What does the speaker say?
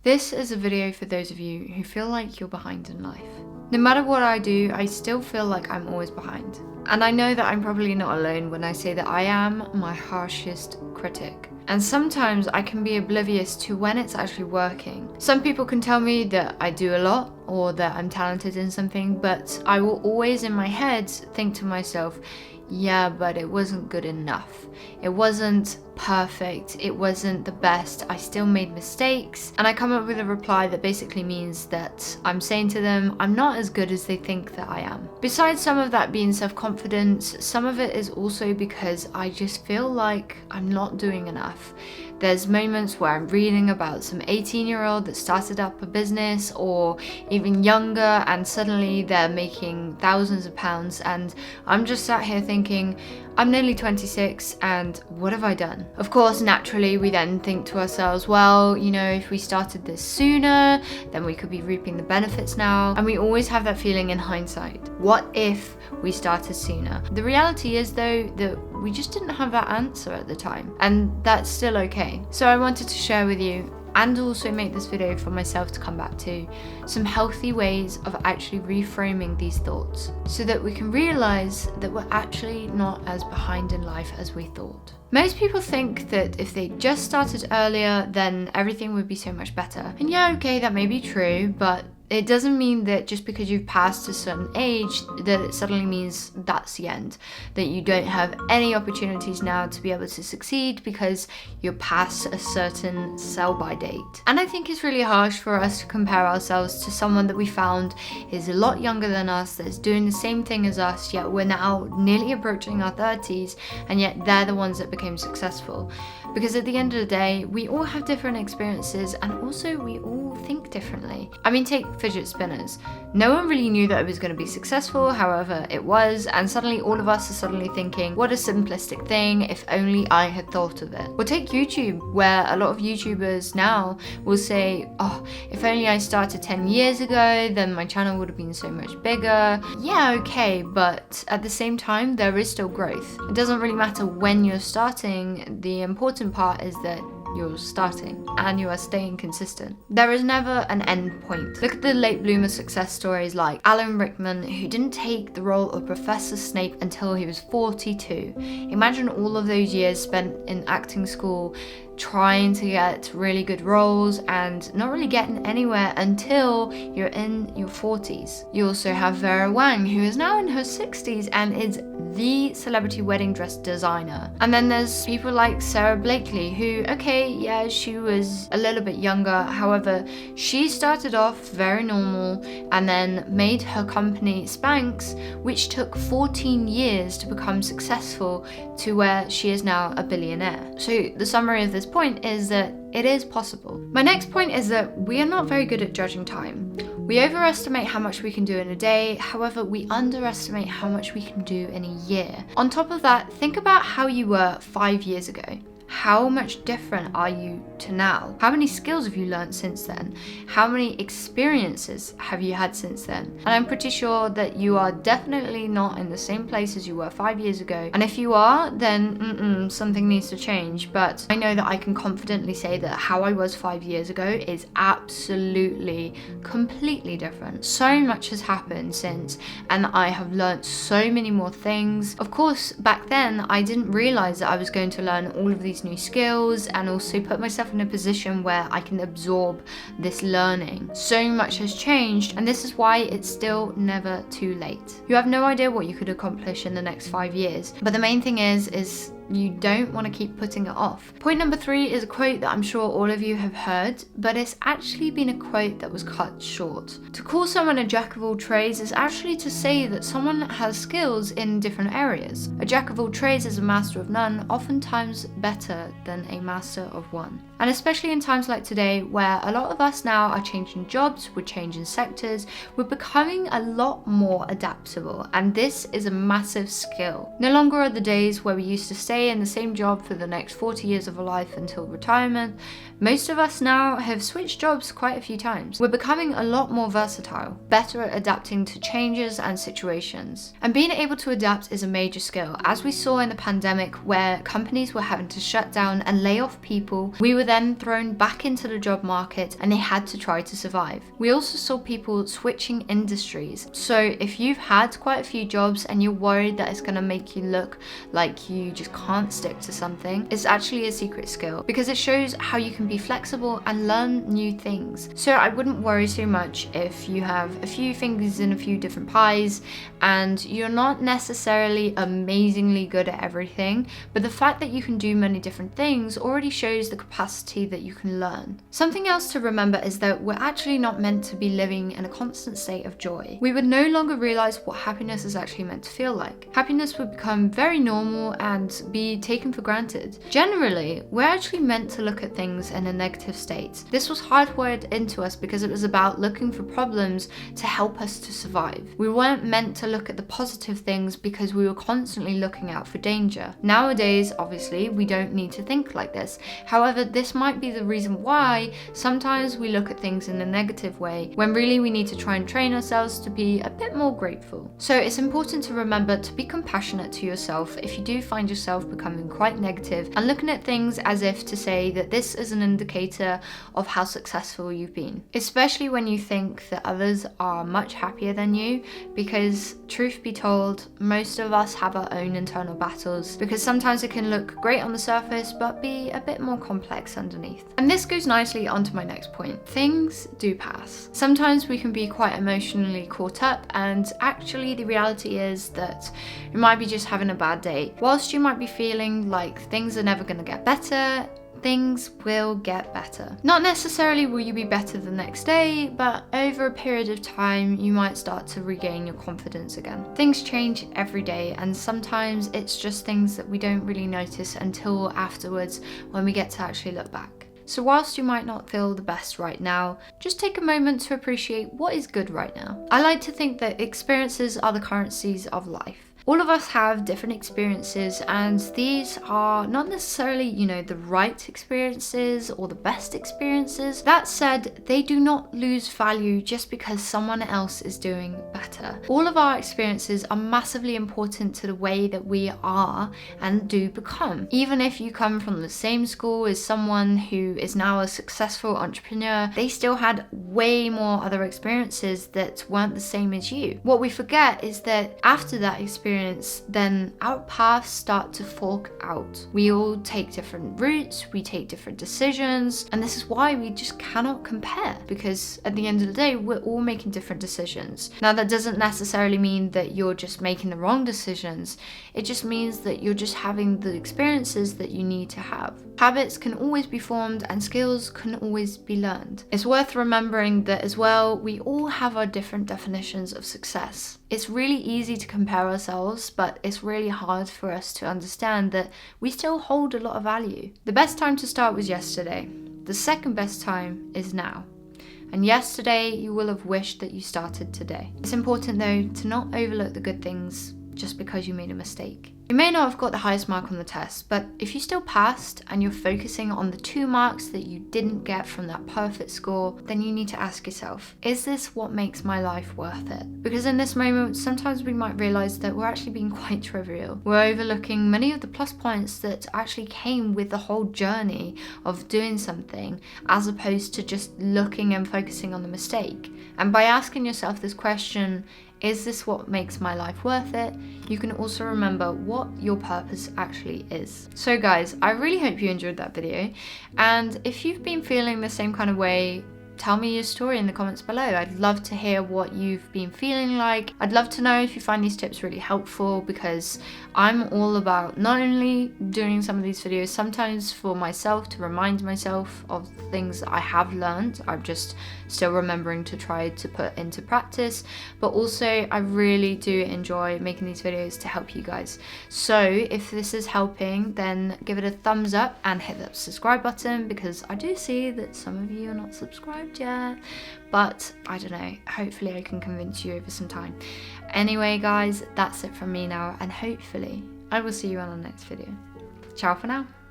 This is a video for those of you who feel like you're behind in life. No matter what I do, I still feel like I'm always behind. And I know that I'm probably not alone when I say that I am my harshest critic. And sometimes I can be oblivious to when it's actually working. Some people can tell me that I do a lot or that I'm talented in something, but I will always in my head think to myself, yeah, but it wasn't good enough. It wasn't perfect. It wasn't the best. I still made mistakes. And I come up with a reply that basically means that I'm saying to them, I'm not as good as they think that I am. Besides some of that being self-confidence, some of it is also because I just feel like I'm not doing enough. There's moments where I'm reading about some 18-year-old that started up a business or even younger, and suddenly they're making thousands of pounds, and I'm just sat here thinking, I'm nearly 26 and what have I done? Of course, naturally we then think to ourselves, well, you know, if we started this sooner, then we could be reaping the benefits now. And we always have that feeling in hindsight. What if we started sooner? The reality is though that we just didn't have that answer at the time, and that's still okay. So I wanted to share with you and also make this video for myself to come back to some healthy ways of actually reframing these thoughts so that we can realize that we're actually not as behind in life as we thought. Most people think that if they just started earlier, then everything would be so much better. And yeah, okay, that may be true, but it doesn't mean that just because you've passed a certain age that it suddenly means that's the end, that you don't have any opportunities now to be able to succeed because you're past a certain sell-by date. And I think it's really harsh for us to compare ourselves to someone that we found is a lot younger than us, that's doing the same thing as us, yet we're now nearly approaching our 30s, and yet they're the ones that became successful. Because at the end of the day, we all have different experiences, and also we all think differently. I mean, take fidget spinners. No one really knew that it was going to be successful, however it was, and suddenly all of us are suddenly thinking, what a simplistic thing, if only I had thought of it. Or take YouTube, where a lot of YouTubers now will say, oh, if only I started 10 years ago, then my channel would have been so much bigger. Yeah, okay, but at the same time, there is still growth. It doesn't really matter when you're starting, the important part is that you're starting and you are staying consistent. There is never an end point. Look at the late bloomer success stories like Alan Rickman, who didn't take the role of Professor Snape until he was 42. Imagine all of those years spent in acting school trying to get really good roles and not really getting anywhere until you're in your 40s. You also have Vera Wang, who is now in her 60s and is the celebrity wedding dress designer. And then there's people like Sarah Blakely, who, okay, yeah, she was a little bit younger, however, she started off very normal and then made her company Spanx, which took 14 years to become successful to where she is now a billionaire. So the summary of this point is that it is possible. My next point is that we are not very good at judging time. We overestimate how much we can do in a day, however, we underestimate how much we can do in a year. On top of that, think about how you were 5 years ago. How much different are you to now? How many skills have you learned since then? How many experiences have you had since then? And I'm pretty sure that you are definitely not in the same place as you were 5 years ago. And if you are, then something needs to change. But I know that I can confidently say that how I was 5 years ago is absolutely, completely different. So much has happened since, and I have learned so many more things. Of course, back then, I didn't realize that I was going to learn all of these new skills and also put myself in a position where I can absorb this learning. So much has changed, and this is why it's still never too late. You have no idea what you could accomplish in the next 5 years, but the main thing is you don't want to keep putting it off. Point number 3 is a quote that I'm sure all of you have heard, but it's actually been a quote that was cut short. To call someone a jack of all trades is actually to say that someone has skills in different areas. A jack of all trades is a master of none, oftentimes better than a master of one. And especially in times like today, where a lot of us now are changing jobs, we're changing sectors, we're becoming a lot more adaptable, and this is a massive skill. No longer are the days where we used to stay stay in the same job for the next 40 years of our life until retirement. Most of us now have switched jobs quite a few times. We're becoming a lot more versatile, better at adapting to changes and situations. And being able to adapt is a major skill. As we saw in the pandemic, where companies were having to shut down and lay off people, we were then thrown back into the job market and they had to try to survive. We also saw people switching industries. So if you've had quite a few jobs and you're worried that it's going to make you look like you just can't stick to something, it's actually a secret skill because it shows how you can be flexible and learn new things. So I wouldn't worry too much if you have a few fingers in a few different pies and you're not necessarily amazingly good at everything, but the fact that you can do many different things already shows the capacity that you can learn. Something else to remember is that we're actually not meant to be living in a constant state of joy. We would no longer realize what happiness is actually meant to feel like. Happiness would become very normal and be taken for granted. Generally, we're actually meant to look at things in a negative state. This was hardwired into us because it was about looking for problems to help us to survive. We weren't meant to look at the positive things because we were constantly looking out for danger. Nowadays, obviously, we don't need to think like this. However, this might be the reason why sometimes we look at things in a negative way when really we need to try and train ourselves to be a bit more grateful. So it's important to remember to be compassionate to yourself if you do find yourself becoming quite negative and looking at things as if to say that this is an indicator of how successful you've been, especially when you think that others are much happier than you, because truth be told, most of us have our own internal battles, because sometimes it can look great on the surface but be a bit more complex underneath. And this goes nicely onto my next point. Things do pass. Sometimes we can be quite emotionally caught up, and actually the reality is that you might be just having a bad day. Whilst you might be feeling like things are never going to get better, things will get better. Not necessarily will you be better the next day, but over a period of time, you might start to regain your confidence again. Things change every day, and sometimes it's just things that we don't really notice until afterwards when we get to actually look back. So whilst you might not feel the best right now, just take a moment to appreciate what is good right now. I like to think that experiences are the currencies of life. All of us have different experiences, and these are not necessarily, the right experiences or the best experiences. That said, they do not lose value just because someone else is doing better. All of our experiences are massively important to the way that we are and do become. Even if you come from the same school as someone who is now a successful entrepreneur, they still had way more other experiences that weren't the same as you. What we forget is that after that experience, then our paths start to fork out. We all take different routes, we take different decisions, and this is why we just cannot compare, because at the end of the day, we're all making different decisions. Now, that doesn't necessarily mean that you're just making the wrong decisions. It just means that you're just having the experiences that you need to have. Habits can always be formed and skills can always be learned. It's worth remembering that as well, we all have our different definitions of success. It's really easy to compare ourselves, but it's really hard for us to understand that we still hold a lot of value. The best time to start was yesterday. The second best time is now. And yesterday, you will have wished that you started today. It's important though to not overlook the good things just because you made a mistake. You may not have got the highest mark on the test, but if you still passed and you're focusing on the 2 marks that you didn't get from that perfect score, then you need to ask yourself, is this what makes my life worth it? Because in this moment, sometimes we might realize that we're actually being quite trivial. We're overlooking many of the plus points that actually came with the whole journey of doing something, as opposed to just looking and focusing on the mistake. And by asking yourself this question, is this what makes my life worth it? You can also remember what your purpose actually is. So guys, I really hope you enjoyed that video. And if you've been feeling the same kind of way, tell me your story in the comments below. I'd love to hear what you've been feeling like. I'd love to know if you find these tips really helpful, because I'm all about not only doing some of these videos sometimes for myself to remind myself of things that I have learned, I'm just still remembering to try to put into practice, but also I really do enjoy making these videos to help you guys. So if this is helping, then give it a thumbs up and hit that subscribe button, because I do see that some of you are not subscribed yet, but I don't know, hopefully I can convince you over some time. Anyway guys, that's it from me now, and hopefully I will see you on the next video. Ciao for now.